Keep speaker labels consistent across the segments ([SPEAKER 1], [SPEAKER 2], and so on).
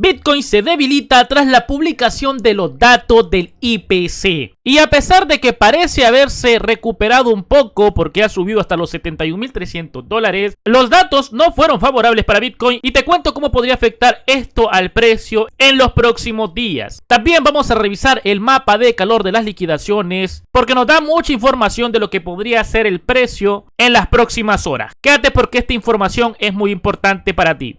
[SPEAKER 1] Bitcoin se debilita tras la publicación de los datos del IPC. Y a pesar de que parece haberse recuperado un poco porque ha subido hasta los $71.300, los datos no fueron favorables para Bitcoin y te cuento cómo podría afectar esto al precio en los próximos días. También vamos a revisar el mapa de calor de las liquidaciones porque nos da mucha información de lo que podría ser el precio en las próximas horas. Quédate porque esta información es muy importante para ti.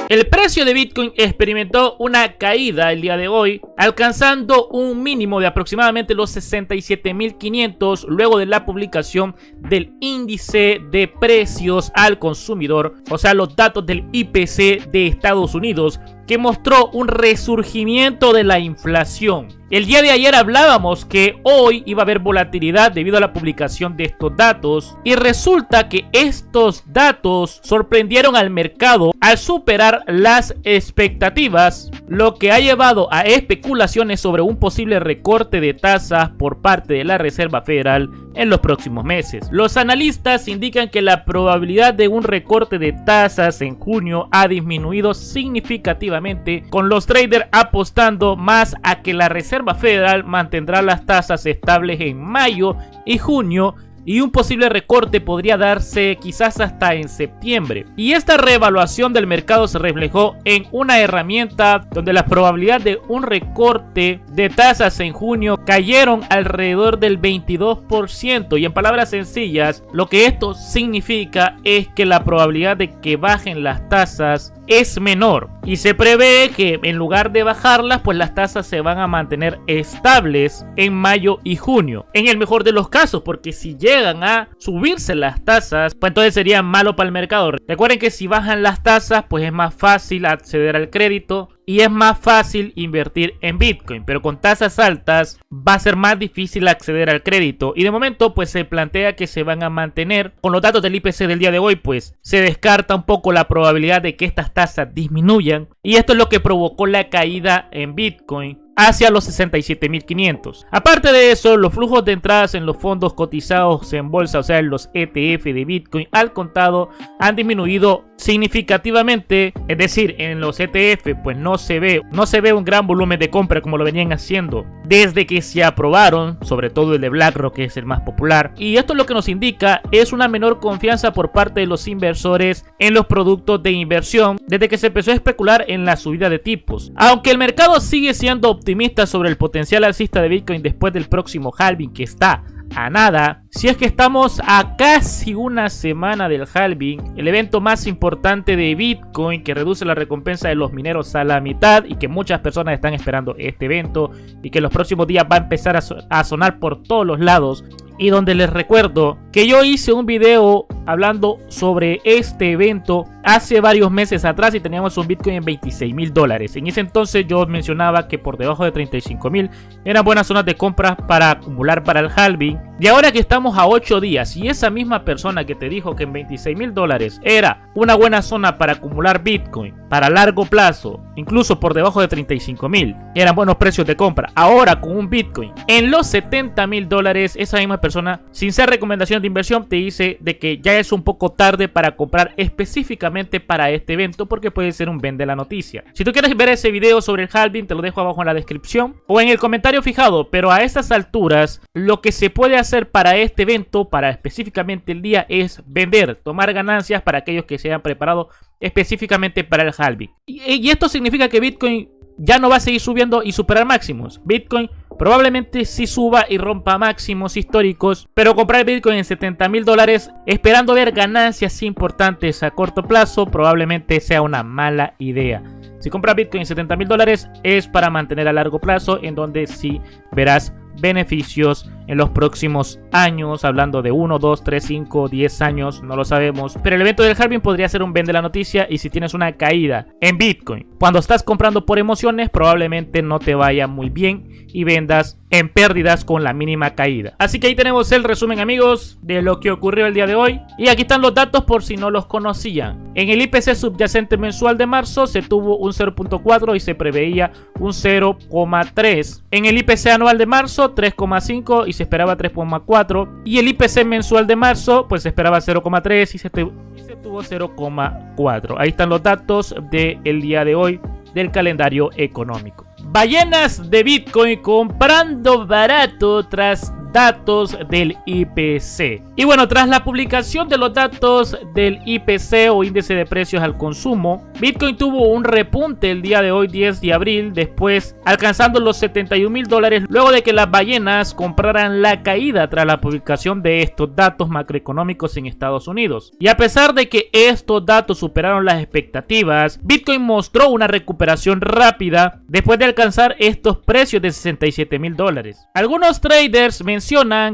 [SPEAKER 1] El precio de Bitcoin experimentó una caída el día de hoy, alcanzando un mínimo de aproximadamente los 67.500 luego de la publicación del índice de precios al consumidor, o sea, los datos del IPC de Estados Unidos, que mostró un resurgimiento de la inflación. El día de ayer hablábamos que hoy iba a haber volatilidad debido a la publicación de estos datos y resulta que estos datos sorprendieron al mercado al superar las expectativas, lo que ha llevado a especulaciones sobre un posible recorte de tasas por parte de la Reserva Federal en los próximos meses. Los analistas indican que la probabilidad de un recorte de tasas en junio ha disminuido significativamente, con los traders apostando más a que la Reserva Federal mantendrá las tasas estables en mayo y junio, y un posible recorte podría darse quizás hasta en septiembre. Y esta reevaluación del mercado se reflejó en una herramienta donde la probabilidad de un recorte de tasas en junio cayeron alrededor del 22%, y en palabras sencillas lo que esto significa es que la probabilidad de que bajen las tasas es menor y se prevé que en lugar de bajarlas, pues las tasas se van a mantener estables en mayo y junio, en el mejor de los casos, porque si llegan a subirse las tasas, pues entonces sería malo para el mercado. Recuerden que si bajan las tasas, pues es más fácil acceder al crédito y es más fácil invertir en Bitcoin, pero con tasas altas va a ser más difícil acceder al crédito, y de momento pues se plantea que se van a mantener. Con los datos del IPC del día de hoy, pues se descarta un poco la probabilidad de que estas tasas disminuyan, y esto es lo que provocó la caída en Bitcoin hacia los 67.500. Aparte de eso, los flujos de entradas en los fondos cotizados en bolsa, o sea, en los ETF de Bitcoin al contado, han disminuido significativamente. Es decir, en los ETF pues no se ve un gran volumen de compra como lo venían haciendo desde que se aprobaron, sobre todo el de BlackRock, que es el más popular, y esto lo que nos indica es una menor confianza por parte de los inversores en los productos de inversión desde que se empezó a especular en la subida de tipos. Aunque el mercado sigue siendo optimista sobre el potencial alcista de Bitcoin después del próximo halving, que está a nada, si es que estamos a casi una semana del halving, el evento más importante de Bitcoin, que reduce la recompensa de los mineros a la mitad y que muchas personas están esperando este evento y que en los próximos días va a empezar a sonar por todos los lados, y donde les recuerdo que yo hice un video hablando sobre este evento hace varios meses atrás y teníamos un Bitcoin en $26.000. En ese entonces yo mencionaba que por debajo de 35.000 eran buenas zonas de compra para acumular para el halving, y ahora que estamos a 8 días y esa misma persona que te dijo que en $26.000 era una buena zona para acumular Bitcoin para largo plazo, incluso por debajo de 35.000 eran buenos precios de compra, ahora con un Bitcoin en los $70.000, esa misma persona, sin ser recomendación de inversión, te dice de que ya es un poco tarde para comprar específicamente para este evento, porque puede ser un vende la noticia. Si tú quieres ver ese video sobre el halving, te lo dejo abajo en la descripción o en el comentario fijado, pero a estas alturas lo que se puede hacer para este evento, para específicamente el día, es vender, tomar ganancias para aquellos que se hayan preparado específicamente para el halving. Y esto significa que Bitcoin ya no va a seguir subiendo y superar máximos. Bitcoin probablemente sí suba y rompa máximos históricos, pero comprar Bitcoin en $70.000 esperando ver ganancias importantes a corto plazo probablemente sea una mala idea. Si compras Bitcoin en $70.000 es para mantener a largo plazo, en donde sí verás beneficios en los próximos años, hablando de 1, 2, 3, 5, 10 años, no lo sabemos, pero el evento del halving podría ser un vende la noticia. Y si tienes una caída en Bitcoin cuando estás comprando por emociones, probablemente no te vaya muy bien y vendas en pérdidas con la mínima caída. Así que ahí tenemos el resumen, amigos, de lo que ocurrió el día de hoy, y aquí están los datos por si no los conocían. En el IPC subyacente mensual de marzo se tuvo un 0.4 y se preveía un 0.3. En el IPC anual de marzo 3.5 y se se esperaba 3,4 y el IPC mensual de marzo pues se esperaba 0,3 y se tuvo 0,4. Ahí están los datos del día de hoy del calendario económico. Ballenas de Bitcoin comprando barato tras datos del IPC. Y bueno, tras la publicación de los datos del IPC o índice de precios al consumo, Bitcoin tuvo un repunte el día de hoy, 10 de abril, después alcanzando los $71,000 luego de que las ballenas compraran la caída tras la publicación de estos datos macroeconómicos en Estados Unidos. Y a pesar de que estos datos superaron las expectativas, Bitcoin mostró una recuperación rápida después de alcanzar estos precios de $67,000. Algunos traders mencionan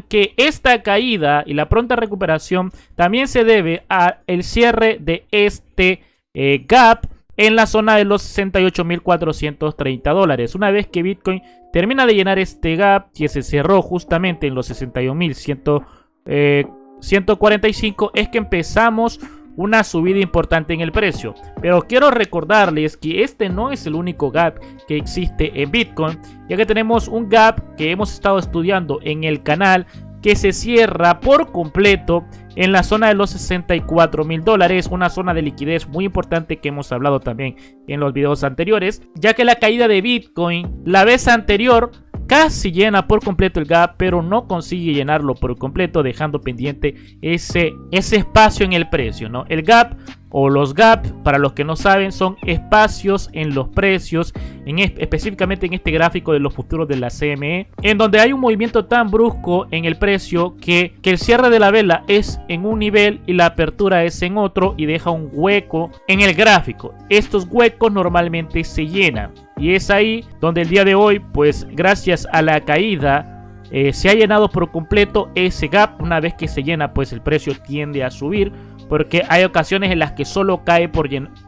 [SPEAKER 1] que esta caída y la pronta recuperación también se debe al cierre de este gap en la zona de los $68,430. Una vez que Bitcoin termina de llenar este gap que se cerró justamente en los 61,145, es que empezamos una subida importante en el precio. Pero quiero recordarles que este no es el único gap que existe en Bitcoin, ya que tenemos un gap que hemos estado estudiando en el canal que se cierra por completo en la zona de los $64,000, una zona de liquidez muy importante que hemos hablado también en los videos anteriores, ya que la caída de Bitcoin la vez anterior casi llena por completo el gap, pero no consigue llenarlo por completo, dejando pendiente ese espacio en el precio, ¿no? El gap o los gaps, para los que no saben, son espacios en los precios, específicamente en este gráfico de los futuros de la CME, en donde hay un movimiento tan brusco en el precio que el cierre de la vela es en un nivel y la apertura es en otro y deja un hueco en el gráfico. Estos huecos normalmente se llenan y es ahí donde el día de hoy, pues gracias a la caída, se ha llenado por completo ese gap. Una vez que se llena, pues el precio tiende a subir, porque hay ocasiones en las que solo cae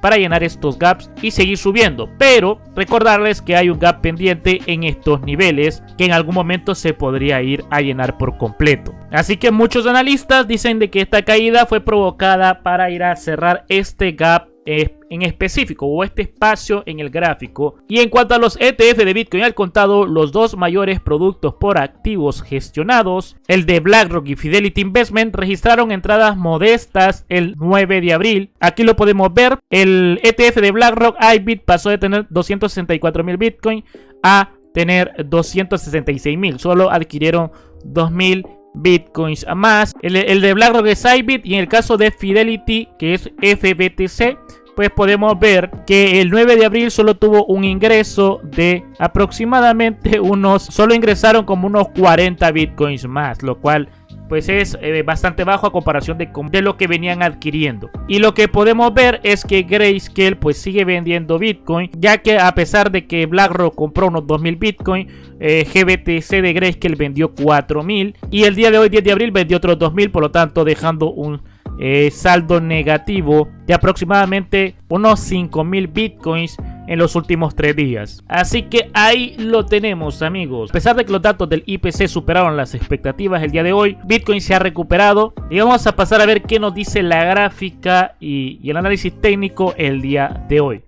[SPEAKER 1] para llenar estos gaps y seguir subiendo. Pero recordarles que hay un gap pendiente en estos niveles que en algún momento se podría ir a llenar por completo. Así que muchos analistas dicen de que esta caída fue provocada para ir a cerrar este gap en específico o este espacio en el gráfico. Y en cuanto a los ETF de Bitcoin al contado, los dos mayores productos por activos gestionados, el de BlackRock y Fidelity Investment, registraron entradas modestas el 9 de abril. Aquí lo podemos ver. El ETF de BlackRock IBIT pasó de tener 264,000 Bitcoin a tener 266,000. Solo adquirieron 2,000 Bitcoins a más. El de BlackRock es IBIT, y en el caso de Fidelity, que es FBTC, pues podemos ver que el 9 de abril solo tuvo un ingreso de aproximadamente solo ingresaron como unos 40 Bitcoins más, lo cual pues es bastante bajo a comparación de lo que venían adquiriendo. Y lo que podemos ver es que Grayscale pues sigue vendiendo Bitcoin, ya que a pesar de que BlackRock compró unos 2,000 Bitcoin, GBTC de Grayscale vendió 4,000 y el día de hoy, 10 de abril, vendió otros 2,000, por lo tanto dejando un saldo negativo de aproximadamente unos 5,000 Bitcoins en los últimos 3 días. Así que ahí lo tenemos, amigos. A pesar de que los datos del IPC superaron las expectativas el día de hoy, Bitcoin se ha recuperado y vamos a pasar a ver qué nos dice la gráfica y el análisis técnico el día de hoy.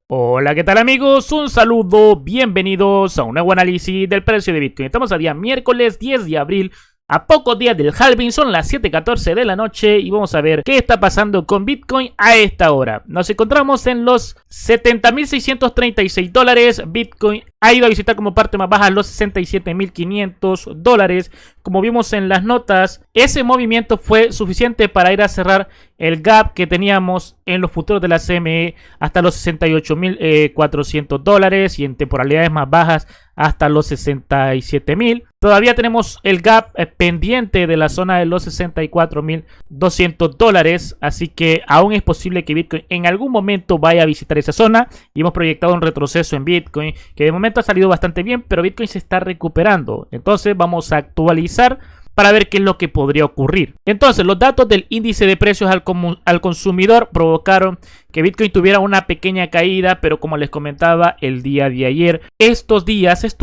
[SPEAKER 1] Hola, ¿qué tal, amigos? Un saludo, bienvenidos a un nuevo análisis del precio de Bitcoin. Estamos a día miércoles 10 de abril, a pocos días del halving, son las 7:14 de la noche y vamos a ver qué está pasando con Bitcoin a esta hora. Nos encontramos en los $70,636. Bitcoin ha ido a visitar como parte más baja los $67,500. Como vimos en las notas, ese movimiento fue suficiente para ir a cerrar el gap que teníamos en los futuros de la CME hasta los $68,400 y en temporalidades más bajas hasta los 67,000. Todavía tenemos el gap pendiente de la zona de los $64,200, así que aún es posible que Bitcoin en algún momento vaya a visitar esa zona y hemos proyectado un retroceso en Bitcoin que de momento ha salido bastante bien, pero Bitcoin se está recuperando. Entonces vamos a actualizar para ver qué es lo que podría ocurrir. Entonces, los datos del índice de precios al consumidor provocaron que Bitcoin tuviera una pequeña caída, pero como les comentaba el día de ayer, estos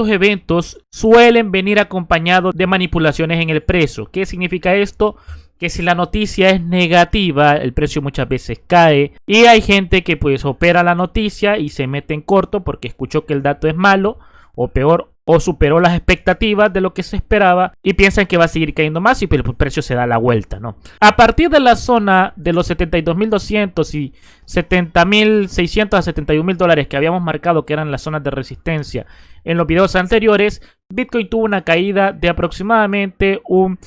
[SPEAKER 1] eventos suelen venir acompañados de manipulaciones en el precio. ¿Qué significa esto? que si la noticia es negativa, el precio muchas veces cae. Y hay gente que pues opera la noticia y se mete en corto porque escuchó que el dato es malo o peor, o superó las expectativas de lo que se esperaba y piensan que va a seguir cayendo más y el precio se da la vuelta, ¿no? A partir de la zona de los 72.200 y 70.600 a 71.000 dólares que habíamos marcado que eran las zonas de resistencia en los videos anteriores, Bitcoin tuvo una caída de aproximadamente un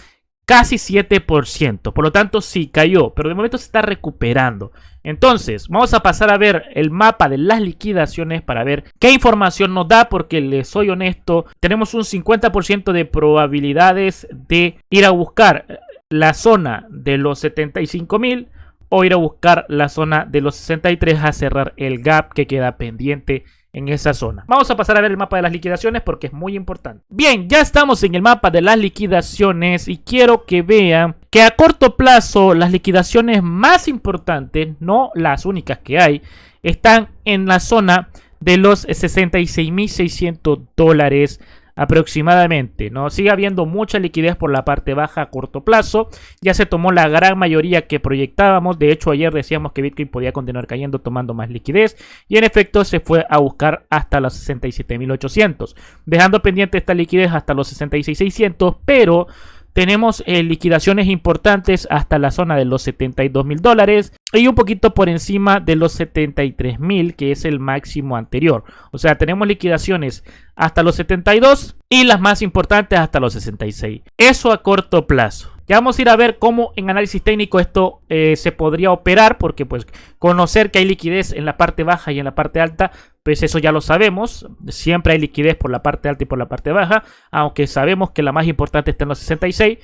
[SPEAKER 1] casi 7%, por lo tanto sí cayó, pero de momento se está recuperando. Entonces, vamos a pasar a ver el mapa de las liquidaciones para ver qué información nos da, porque les soy honesto, tenemos un 50% de probabilidades de ir a buscar la zona de los 75.000 o ir a buscar la zona de los 63 a cerrar el gap que queda pendiente en esa zona. Vamos a pasar a ver el mapa de las liquidaciones porque es muy importante. Bien, ya estamos en el mapa de las liquidaciones y quiero que vean que a corto plazo las liquidaciones más importantes, no las únicas que hay, están en la zona de los 66.600 dólares aproximadamente, ¿no? Sigue habiendo mucha liquidez por la parte baja a corto plazo. Ya se tomó la gran mayoría que proyectábamos. De hecho, ayer decíamos que Bitcoin podía continuar cayendo tomando más liquidez. Y en efecto se fue a buscar hasta los 67.800. Dejando pendiente esta liquidez hasta los 66.600. Pero tenemos liquidaciones importantes hasta la zona de los 72.000 dólares. Y un poquito por encima de los 73.000, que es el máximo anterior. O sea, tenemos liquidaciones hasta los 72 y las más importantes hasta los 66. Eso a corto plazo. Ya vamos a ir a ver cómo en análisis técnico esto se podría operar, porque pues conocer que hay liquidez en la parte baja y en la parte alta, pues eso ya lo sabemos. Siempre hay liquidez por la parte alta y por la parte baja, aunque sabemos que la más importante está en los 66.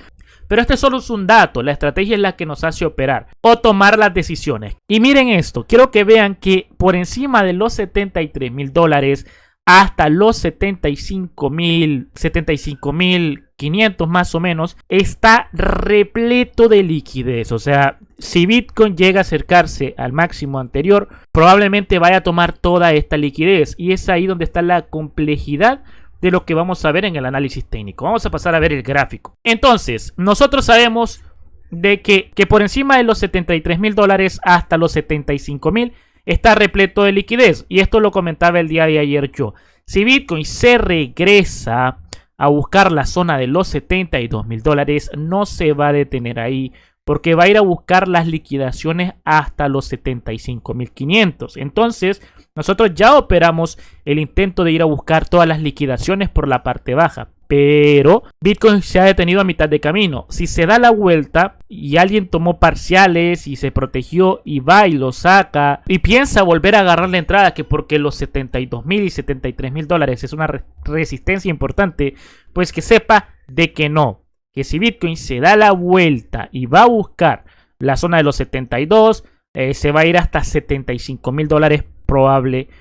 [SPEAKER 1] Pero este solo es un dato, la estrategia es la que nos hace operar o tomar las decisiones. Y miren esto, quiero que vean que por encima de los 73.000 dólares hasta los 75.500 más o menos, está repleto de liquidez. O sea, si Bitcoin llega a acercarse al máximo anterior, probablemente vaya a tomar toda esta liquidez. Y es ahí donde está la complejidad de lo que vamos a ver en el análisis técnico. Vamos a pasar a ver el gráfico. Entonces, nosotros sabemos de que por encima de los 73.000 dólares hasta los 75.000 está repleto de liquidez. Y esto lo comentaba el día de ayer yo. Si Bitcoin se regresa a buscar la zona de los 72.000 dólares, no se va a detener ahí, porque va a ir a buscar las liquidaciones hasta los 75.500. Entonces, nosotros ya operamos el intento de ir a buscar todas las liquidaciones por la parte baja. Pero Bitcoin se ha detenido a mitad de camino. Si se da la vuelta y alguien tomó parciales y se protegió y va y lo saca y piensa volver a agarrar la entrada, que porque los 72.000 y 73.000 dólares es una resistencia importante, pues que sepa de que no. Que si Bitcoin se da la vuelta y va a buscar la zona de los 72, se va a ir hasta 75.000 dólares probablemente.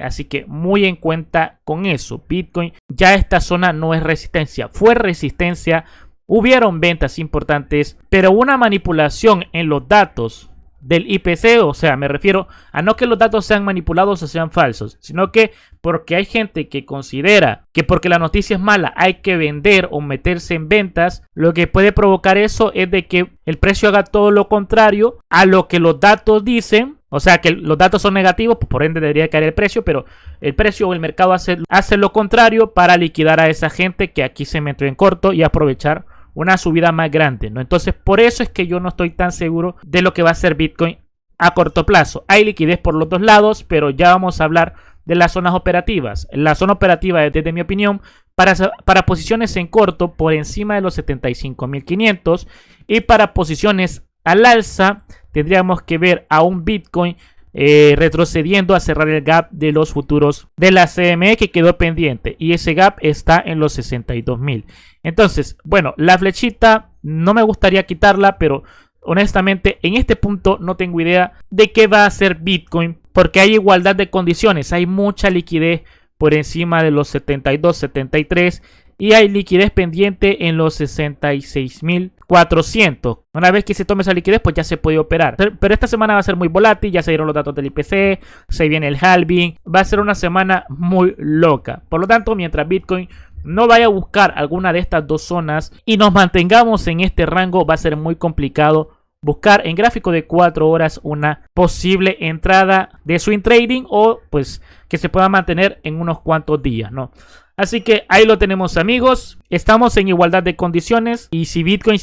[SPEAKER 1] Así que muy en cuenta con eso. Bitcoin, ya esta zona no es resistencia, fue resistencia. Hubieron ventas importantes, pero una manipulación en los datos del IPC, o sea, me refiero a no que los datos sean manipulados o sean falsos, sino que porque hay gente que considera que porque la noticia es mala hay que vender o meterse en ventas. Lo que puede provocar eso es de que el precio haga todo lo contrario a lo que los datos dicen. O sea, que los datos son negativos, pues por ende debería caer el precio, pero el precio o el mercado hace lo contrario para liquidar a esa gente que aquí se metió en corto y aprovechar una subida más grande, ¿no? Entonces, por eso es que yo no estoy tan seguro de lo que va a hacer Bitcoin a corto plazo. Hay liquidez por los dos lados, pero ya vamos a hablar de las zonas operativas. La zona operativa es, desde mi opinión, para posiciones en corto por encima de los 75.500 y para posiciones al alza tendríamos que ver a un Bitcoin retrocediendo a cerrar el gap de los futuros de la CME que quedó pendiente, y ese gap está en los 62.000. Entonces, bueno, la flechita no me gustaría quitarla, pero honestamente en este punto no tengo idea de qué va a hacer Bitcoin, porque hay igualdad de condiciones, hay mucha liquidez por encima de los 72, 73 y hay liquidez pendiente en los 66.400. Una vez que se tome esa liquidez, pues ya se puede operar. Pero esta semana va a ser muy volátil, ya se dieron los datos del IPC, se viene el halving, va a ser una semana muy loca. Por lo tanto, mientras Bitcoin no vaya a buscar alguna de estas dos zonas y nos mantengamos en este rango, va a ser muy complicado buscar en gráfico de 4 horas una posible entrada de swing trading o pues que se pueda mantener en unos cuantos días, ¿no? Así que ahí lo tenemos, amigos. Estamos en igualdad de condiciones y si Bitcoin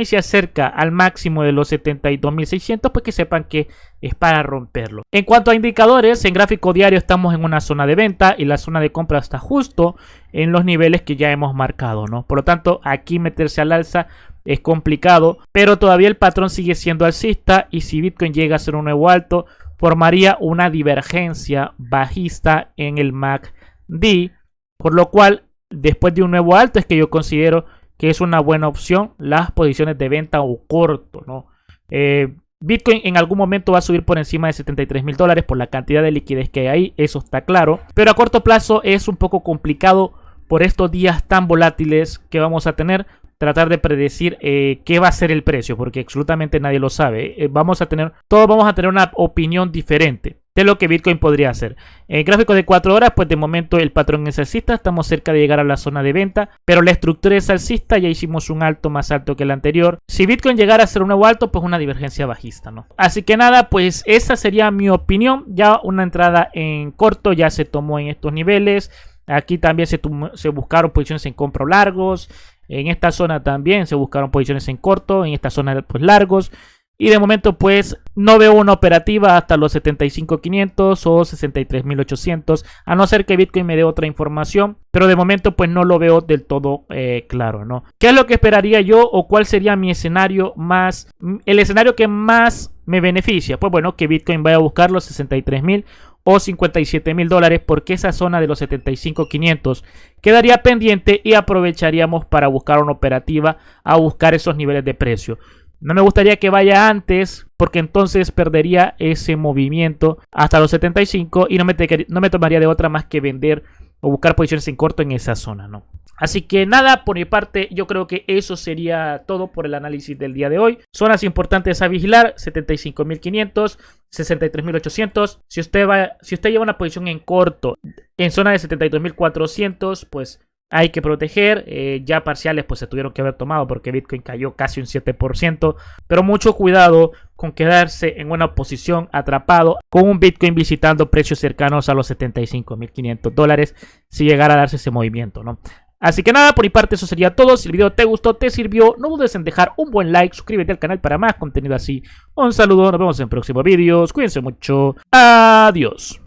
[SPEAKER 1] se acerca al máximo de los 72.600, pues que sepan que es para romperlo. En cuanto a indicadores, en gráfico diario estamos en una zona de venta y la zona de compra está justo en los niveles que ya hemos marcado, ¿no? Por lo tanto, aquí meterse al alza es complicado, pero todavía el patrón sigue siendo alcista y si Bitcoin llega a ser un nuevo alto, formaría una divergencia bajista en el MACD. Por lo cual, después de un nuevo alto es que yo considero que es una buena opción las posiciones de venta o corto, ¿no? Bitcoin en algún momento va a subir por encima de $73.000 por la cantidad de liquidez que hay ahí, eso está claro. Pero a corto plazo es un poco complicado por estos días tan volátiles que vamos a tener. Tratar de predecir qué va a ser el precio, porque absolutamente nadie lo sabe. Todos vamos a tener una opinión diferente de lo que Bitcoin podría hacer. En el gráfico de 4 horas, pues de momento el patrón es alcista, estamos cerca de llegar a la zona de venta, pero la estructura es alcista, ya hicimos un alto más alto que el anterior. Si Bitcoin llegara a ser un nuevo alto, pues una divergencia bajista, ¿no? Así que nada, pues esa sería mi opinión. Ya una entrada en corto ya se tomó en estos niveles. Aquí también se buscaron posiciones en compra largos. En esta zona también se buscaron posiciones en corto, en esta zona pues largos. Y de momento pues no veo una operativa hasta los 75.500 o 63.800, a no ser que Bitcoin me dé otra información. Pero de momento pues no lo veo del todo claro, ¿no? ¿Qué es lo que esperaría yo o cuál sería mi escenario el escenario que más me beneficia? Pues bueno, que Bitcoin vaya a buscar los 63.000 o $57.000, porque esa zona de los 75.500 quedaría pendiente y aprovecharíamos para buscar una operativa a buscar esos niveles de precio. No me gustaría que vaya antes, porque entonces perdería ese movimiento hasta los 75 y no me tomaría de otra más que vender o buscar posiciones en corto en esa zona, ¿no? Así que nada, por mi parte yo creo que eso sería todo por el análisis del día de hoy. Zonas importantes a vigilar: 75.500, 63.800. Si usted lleva una posición en corto en zona de 72.400, pues hay que proteger. Ya parciales pues se tuvieron que haber tomado porque Bitcoin cayó casi un 7%. Pero mucho cuidado con quedarse en una posición atrapado con un Bitcoin visitando precios cercanos a los $75.500 si llegara a darse ese movimiento, ¿no? Así que nada, por mi parte eso sería todo. Si el video te gustó, te sirvió, no dudes en dejar un buen like, suscríbete al canal para más contenido así. Un saludo, nos vemos en próximos vídeos, cuídense mucho, adiós.